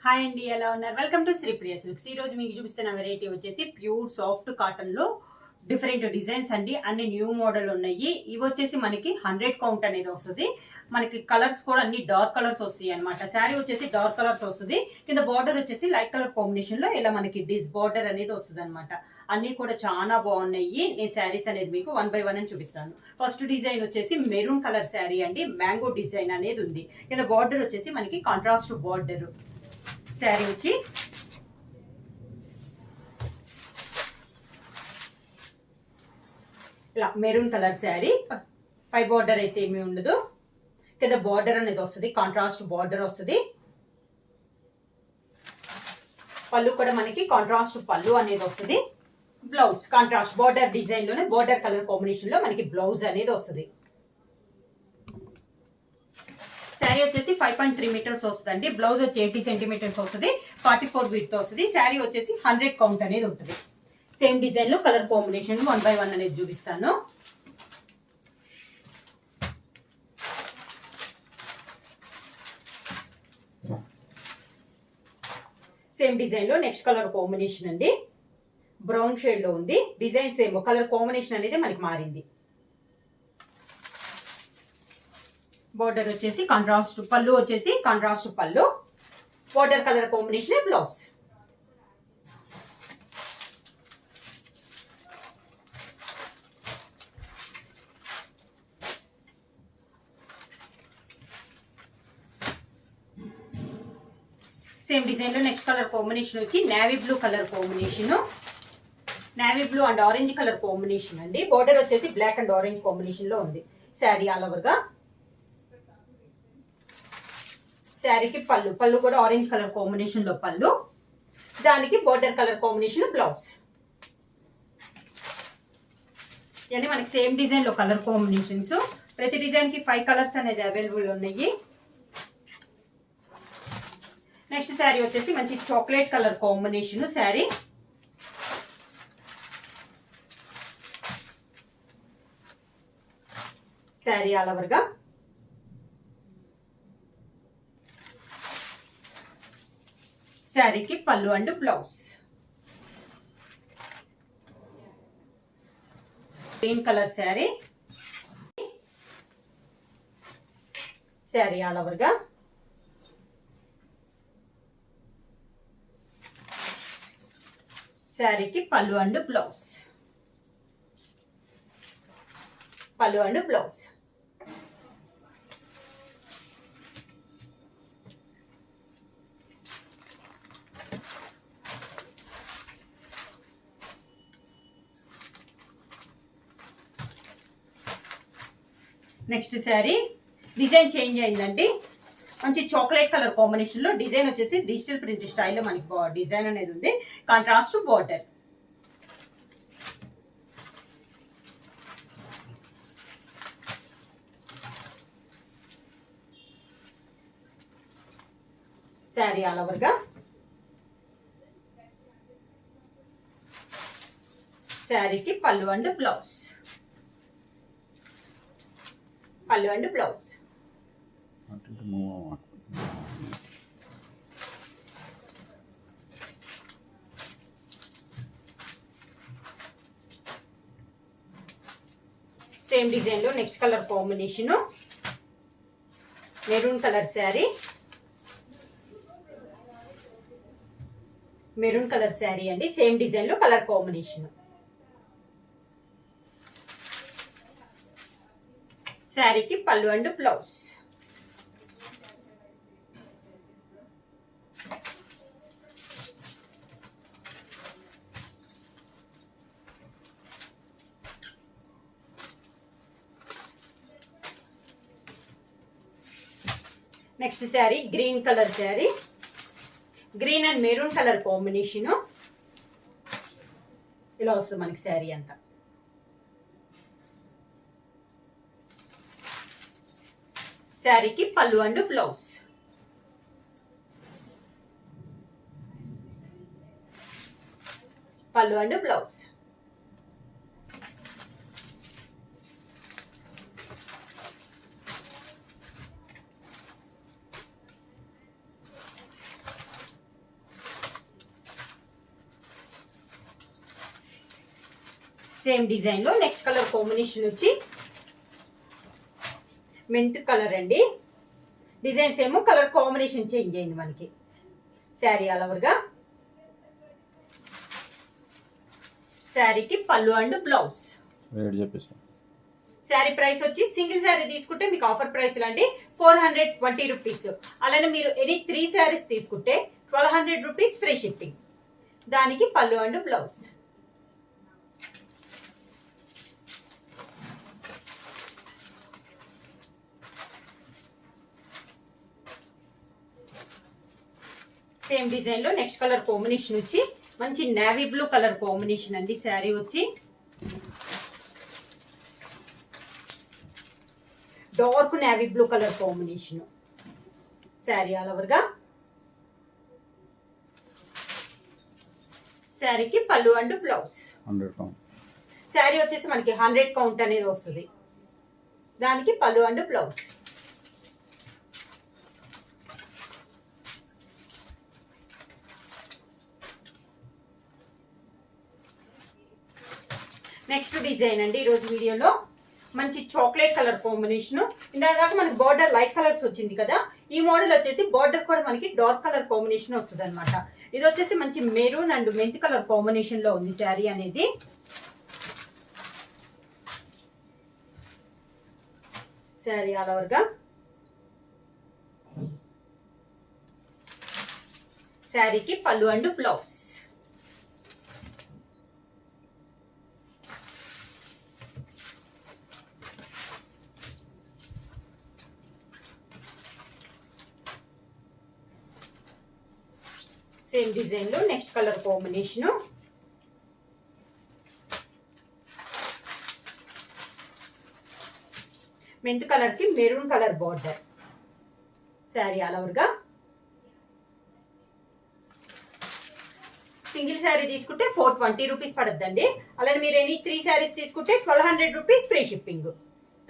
Hi అండి, ఎలా ఉన్నారు? Welcome to Sri Priya silks. ఈ రోజు మీకు చూపిస్తున్న వెరైటీ వచ్చేసి ప్యూర్ సాఫ్ట్ కాటన్ లో డిఫరెంట్ డిజైన్స్ అండి. అన్ని న్యూ మోడల్ ఉన్నాయి. ఇవి వచ్చేసి మనకి 100 కౌంట్ అనేది వస్తుంది. మనకి కలర్స్ కూడా అన్ని డార్క్ కలర్స్ వస్తాయి అనమాట. శారీ వచ్చేసి డార్క్ కలర్స్ వస్తుంది. కింద బార్డర్ వచ్చేసి లైట్ కలర్ కాంబినేషన్ లో ఇలా మనకి డిస్ బార్డర్ అనేది వస్తుంది అనమాట. అన్ని కూడా చాలా బాగున్నాయి. నేను శారీస్ అనేది మీకు 1 by 1 అని చూపిస్తాను. ఫస్ట్ డిజైన్ వచ్చేసి మెరూన్ కలర్ శారీ అండి. మ్యాంగో డిజైన్ అనేది ఉంది. కింద బార్డర్ వచ్చేసి మనకి కాంట్రాస్ట్ బార్డర్. శారీ వచ్చి ఇలా మెరూన్ కలర్ శారీ. పై బార్డర్ అయితే ఏమీ ఉండదు. కింద బార్డర్ అనేది వస్తుంది, కాంట్రాస్ట్ బార్డర్ వస్తుంది. పళ్ళు కూడా మనకి కాంట్రాస్ట్ పళ్ళు అనేది వస్తుంది. బ్లౌజ్ కాంట్రాస్ట్ బార్డర్ డిజైన్ లోనే బార్డర్ కలర్ కాంబినేషన్ లో మనకి బ్లౌజ్ అనేది వస్తుంది. శారీ వచ్చేసి 5.3 మీటర్స్ వస్తుందండి. బ్లౌజ్ వచ్చి 80 సెంటీమీటర్స్ వస్తుంది. 44 విడ్త్ వస్తుంది. శారీ వచ్చేసి 100 కౌంట్ అనేది ఉంటుంది. సేమ్ డిజైన్ లో కలర్ కాంబినేషన్ 1 by 1 అనేది చూపిస్తాను. సేమ్ డిజైన్ లో నెక్స్ట్ కలర్ కాంబినేషన్ అండి. బ్రౌన్ షేడ్ లో ఉంది. డిజైన్ సేమ్, కలర్ కాంబినేషన్ అనేది మనకి మారింది. బోర్డర్ వచ్చేసి కాంట్రాస్ట్ పళ్ళు, వచ్చేసి కాంట్రాస్ట్ పళ్ళు. Border colour combination blouse. Same design లో నెక్స్ట్ కలర్ కాంబినేషన్ వచ్చి navy blue colour combination. Navy blue and orange colour combination అండి. బోర్డర్ వచ్చేసి బ్లాక్ అండ్ ఆరెంజ్ కాంబినేషన్ లో ఉంది. శారీ ఆల్ ఓవర్ గా. శారీకి పళ్ళు కూడా ఆరెంజ్ కలర్ కాంబినేషన్ లో పళ్ళు. దానికి బోర్డర్ కలర్ కాంబినేషన్ బ్లౌజ్. ఇవన్నీ మనకి సేమ్ డిజైన్ లో కలర్ కాంబినేషన్స్. ప్రతి డిజైన్ కి 5 కలర్స్ అనేది అవైలబుల్ ఉన్నాయి. నెక్స్ట్ శారీ వచ్చేసి మంచి chocolate colour combination sari. Sari all over గా. శారీకి పళ్ళు and blouse. Green colour sari. Sari all over గా. శారీకి పళ్ళు అండ్ బ్లౌజ్. పళ్ళు and blouse. Next sari design change అయిందండి. మంచి చాక్లెట్ కలర్ కాంబినేషన్ లో డిజైన్ వచ్చేసి డిజిటల్ ప్రింట్ స్టైల్లో మనకి డిజైన్ అనేది ఉంది. Contrast border. Sari all over గా. శారీకి పళ్ళు అండ్ బ్లౌజ్. పళ్ళు అండ్ బ్లౌజ్. సేమ్ డిజైన్ లో next colour combination maroon colour sari. Maroon colour sari అండి. సేమ్ డిజైన్ లో కలర్ కాంబినేషన్. శారీకి పళ్ళు and blouse. Next sari green colour sari. Green and maroon colour combination. ఇలా వస్తుంది మనకి శారీ అంతా. శారీకి పళ్ళు అండ్ బ్లౌజ్. పళ్ళు అండ్ బ్లౌజ్. సేమ్ డిజైన్ లో నెక్స్ట్ కలర్ కాంబినేషన్ వచ్చి మెంత్ కలర్ అండి. డిజైన్స్ ఏమో కలర్ కాంబినేషన్ చేంజ్ అయింది మనకి. శారీ ఆల్ ఓవర్ గా, శారీకి పళ్ళు అండ్ బ్లౌజ్. శారీ ప్రైస్ వచ్చి సింగిల్ శారీ తీసుకుంటే మీకు ఆఫర్ ప్రైస్ అండి 420 రూపీస్. అలానే మీరు ఎనీ 3 శారీస్ తీసుకుంటే 1200 రూపీస్ ఫ్రీ షిప్పింగ్. దానికి పళ్ళు అండ్ బ్లౌజ్. సేమ్ డిజైన్ లో నెక్స్ట్ కలర్ కాంబినేషన్ వచ్చి మంచి నేవీ బ్లూ కలర్ కాంబినేషన్ అండి. శారీ వచ్చి dark navy blue colour combination. Sari all over గా, శారీకి పళ్ళు అండ్ బ్లౌజ్. శారీ వచ్చేసి మనకి 100 కౌంట్ అనేది వస్తుంది. దానికి పళ్ళు అండ్ బ్లౌజ్. నెక్స్ట్ డిజైన్ అండి ఈరోజు వీడియోలో మంచి చాక్లెట్ కలర్ కాంబినేషన్. ఇందాక మనకి బార్డర్ లైట్ కలర్స్ వచ్చింది కదా, ఈ మోడల్ వచ్చేసి బార్డర్ కూడా మనకి డార్క్ కలర్ కాంబినేషన్ వస్తుంది అనమాట. ఇది వచ్చేసి మంచి maroon and mint colour combination లో ఉంది శారీ అనేది. శారీ ఆల్ ఓవర్ గా, శారీకి పళ్ళు అండ్ బ్లౌజ్. సేమ్ డిజైన్ లో next colour combination mint colour కి maroon colour border. Sari all over గా, సింగిల్ శారీ తీసుకుంటే 420 రూపీస్ పడద్దండి. అలానే మీరు ఎనీ 3 శారీస్ తీసుకుంటే 1200 రూపీస్ ఫ్రీ షిప్పింగ్.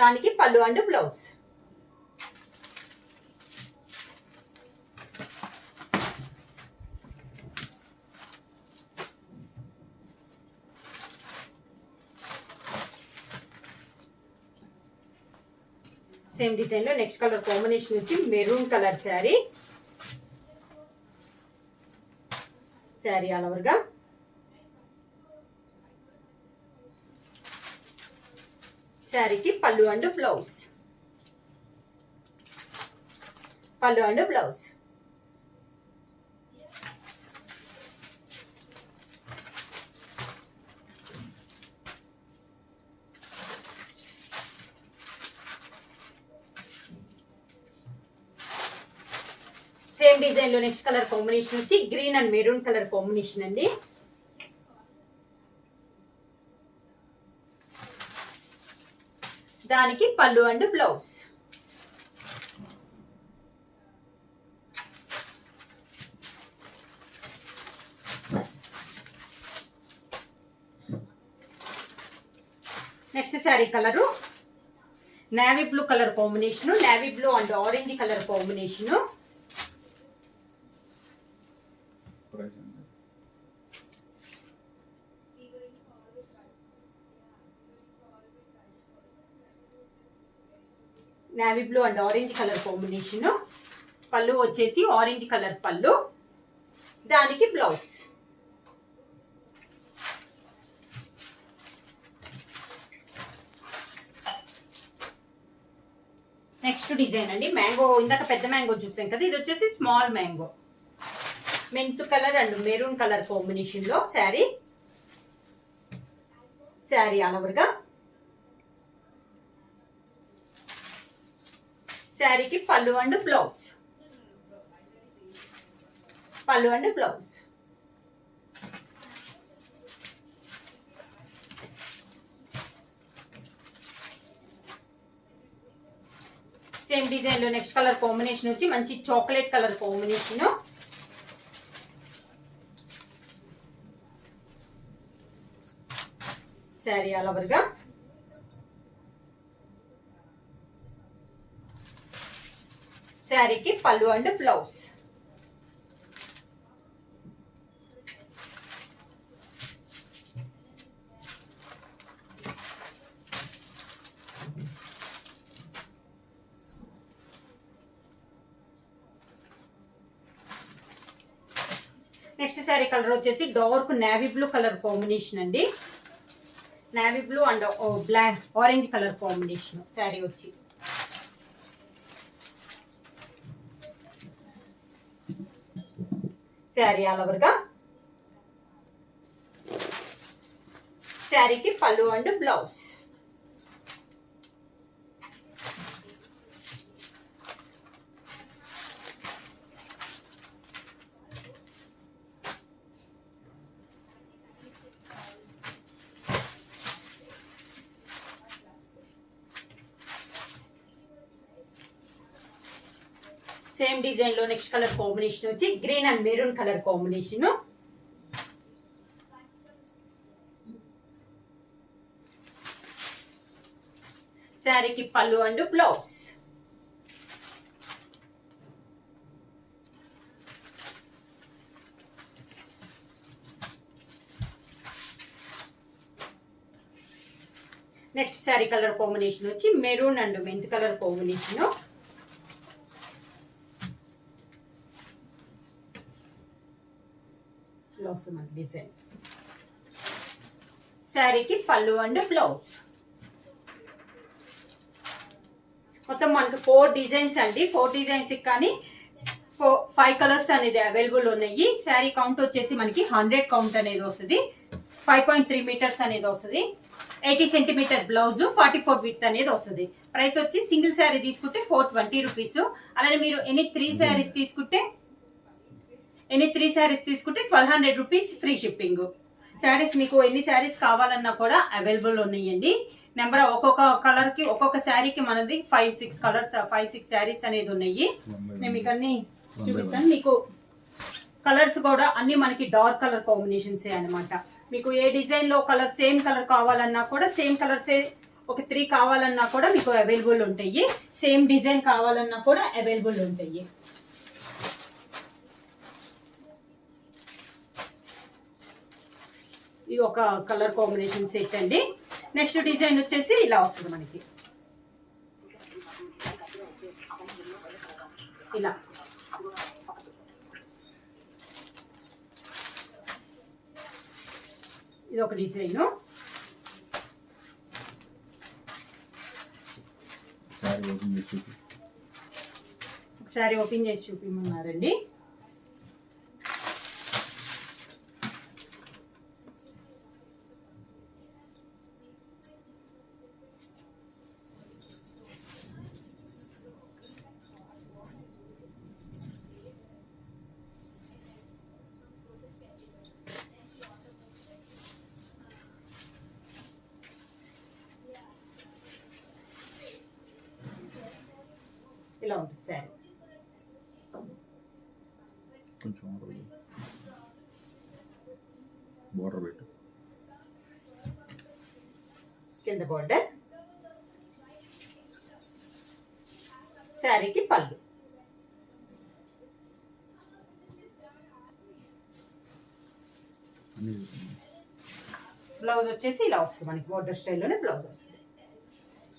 దానికి పళ్ళు అండ్ బ్లౌజ్. సేమ్ డిజైన్ లో నెక్స్ట్ కలర్ కాంబినేషన్ వచ్చి maroon colour sari. Sari all over గా, శారీకి పళ్ళు అండ్ బ్లౌజ్. పళ్ళు అండ్ బ్లౌజ్. సేమ్ డిజైన్ లో నెక్స్ట్ కలర్ కాంబినేషన్ వచ్చి green and maroon colour combination అండి. దానికి పళ్ళు and blouse. Next sari colour navy blue colour combination, navy blue and orange colour combination. Navy blue and orange colour combination. పళ్ళు వచ్చేసి orange colour పళ్ళు. దానికి blouse. Next design అండి mango. ఇందాక పెద్ద మ్యాంగో చూసాం కదా, ఇది వచ్చేసి small mango. Mint colour and maroon colour combination లో శారీ. శారీ ఆల్ ఓవర్ గా, శారీకి పళ్ళు అండ్ బ్లౌజ్. పళ్ళు అండ్ బ్లౌజ్. సేమ్ డిజైన్ లో నెక్స్ట్ కలర్ కాంబినేషన్ వచ్చి మంచి chocolate colour combination. Sari all over గా, శారీకి పళ్ళు and blouse. Next sari colour వచ్చేసి dark navy blue colour combination అండి. Navy blue and black orange colour combination sari వచ్చి. శారీ ఆల్ ఓవర్ గా. శారీకి పళ్ళు అండ్ బ్లౌజ్. సేమ్ డిజైన్ లో నెక్స్ట్ కలర్ కాంబినేషన్ వచ్చి green and maroon colour combination. శారీకి పళ్ళు and blouse. Next sari colour combination వచ్చి maroon and mint colour combination. Design. శారీకి పళ్ళు అండ్ బ్లౌజ్. మొత్తం మనకి 4 డిజైన్స్ అండి. 4 డిజైన్స్ కానీ 5 కలర్స్ అనేది అవైలబుల్ ఉన్నాయి. శారీ కౌంట్ వచ్చేసి మనకి 100 కౌంట్ అనేది వస్తుంది. 5.3 మీటర్స్ అనేది వస్తుంది. 80 సెంటీమీటర్ బ్లౌజ్, 44 విడ్త్ అనేది వస్తుంది. ప్రైస్ వచ్చి సింగిల్ శారీ తీసుకుంటే 420 రూపీస్. అలానే మీరు ఎనీ 3 శారీస్ తీసుకుంటే 1200 రూపీస్ ఫ్రీ షిప్పింగ్. శారీస్ మీకు ఎన్ని శారీస్ కావాలన్నా కూడా అవైలబుల్ ఉన్నాయండి. నెంబర్ ఒక్కొక్క కలర్ కి ఒక్కొక్క శారీకి మనది 5-6 శారీస్ అనేది ఉన్నాయి. నేను మీకు అన్ని చూపిస్తాను. మీకు కలర్స్ కూడా అన్ని మనకి డార్క్ కలర్ కాంబినేషన్స్ అనమాట. మీకు ఏ డిజైన్ లో కలర్ సేమ్ కలర్ కావాలన్నా కూడా సేమ్ కలర్సే ఒక 3 కావాలన్నా కూడా మీకు అవైలబుల్ ఉంటాయి. సేమ్ డిజైన్ కావాలన్నా కూడా అవైలబుల్ ఉంటాయి. ఇది ఒక కలర్ కాంబినేషన్ సెట్ అండి. నెక్స్ట్ డిజైన్ వచ్చేసి ఇలా వస్తుంది మనకి. ఇలా ఇది ఒక డిజైన్. ఒకసారి ఓపెన్ చేసి చూపిమన్నారండి. ఇలా ఉంటుంది శారీ. కొంచెం బోర్డర్ పెట్టు. కింద బోర్డర్. శారీకి పళ్ళు. బ్లౌజ్ వచ్చేసి ఇలా వస్తుంది మనకి. బోర్డర్ స్టైల్లోనే బ్లౌజ్ వస్తుంది.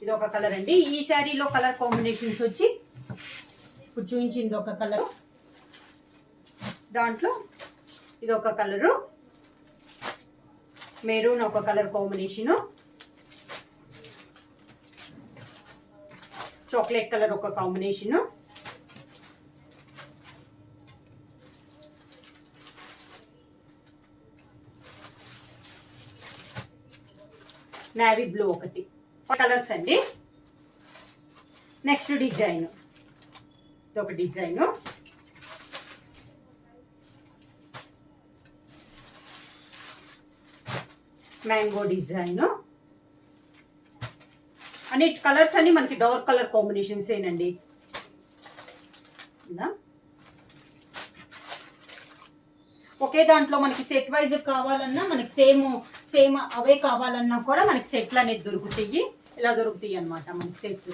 ఇది ఒక కలర్ అండి. ఈ శారీలో కలర్ కాంబినేషన్స్ వచ్చి ఇప్పుడు చూపించింది ఒక కలర్. దాంట్లో ఇది ఒక కలరు, మెరూన్ ఒక కలర్ కాంబినేషను, చాక్లెట్ కలర్ ఒక కాంబినేషను, నేవీ బ్లూ ఒకటి. 5 కలర్స్ అండి. నెక్స్ట్ డిజైన్ ఇదొక డిజైన్. Mango design. అన్ని కలర్స్ అన్ని మనకి డార్క్ కలర్ కాంబినేషన్స్ ఏనండి. ఒకే దాంట్లో మనకి సెట్ వైజ్ కావాలన్నా మనకి సేమ్ అవే కావాలన్నా కూడా మనకి సెట్లు అనేది దొరుకుతాయి. ఇలా దొరుకుతాయి అన్నమాట మనకి సెట్స్.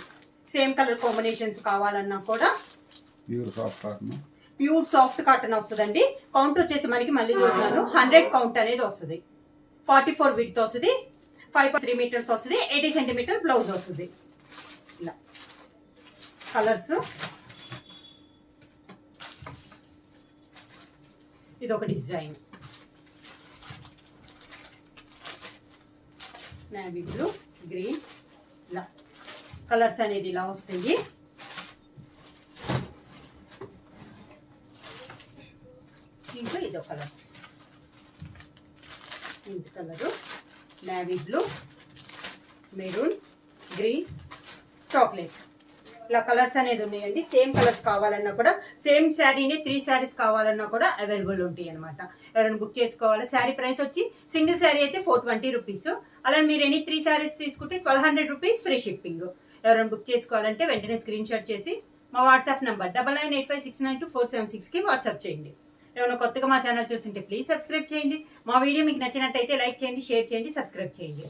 సేమ్ కలర్ కాంబినేషన్స్ కావాలన్నా కూడా ప్యూర్ సాఫ్ట్ కాటన్ వస్తుందండి. కౌంట్ వచ్చేసి మనకి మళ్ళీ చూస్తున్నాను 100 కౌంట్ అనేది వస్తుంది. 44 విడ్త్ వస్తుంది. 5.3 మీటర్స్ వస్తుంది. 80 సెంటీమీటర్ బ్లౌజ్ వస్తుంది. ఇలా కలర్స్. ఇది ఒక డిజైన్, నేవీ బ్లూ, గ్రీన్, ఇలా కలర్స్ అనేది ఇలా వస్తాయి. దీంట్లో ఇదో కలర్, ఇంటి colour, navy blue, maroon, green, chocolate, ఇలా కలర్స్ అనేది ఉన్నాయండి. సేమ్ కలర్స్ కావాలన్నా కూడా, సేమ్ శారీని 3 శారీస్ కావాలన్నా కూడా అవైలబుల్ ఉంటాయి అనమాట. ఎవరైనా బుక్ చేసుకోవాలి. శారీ ప్రైస్ వచ్చి సింగిల్ శారీ అయితే 420 రూపీస్. అలా మీరు ఎనీ 3 శారీస్ తీసుకుంటే 1200 రూపీస్ ఫ్రీ షిప్పింగ్. ఎవరైనా బుక్ చేసుకోవాలంటే వెంటనే స్క్రీన్ షాట్ చేసి మా వాట్సాప్ నెంబర్ 9985692476కి వాట్సాప్ చేయండి. ఏమైనా కొత్తగా మా ఛానల్ చూస్తుంటే ప్లీజ్ సబ్స్క్రైబ్ చేయండి. మా వీడియో మీకు నచ్చినట్టయితే లైక్ చేయండి, షేర్ చేయండి, సబ్స్క్రైబ్ చేయండి.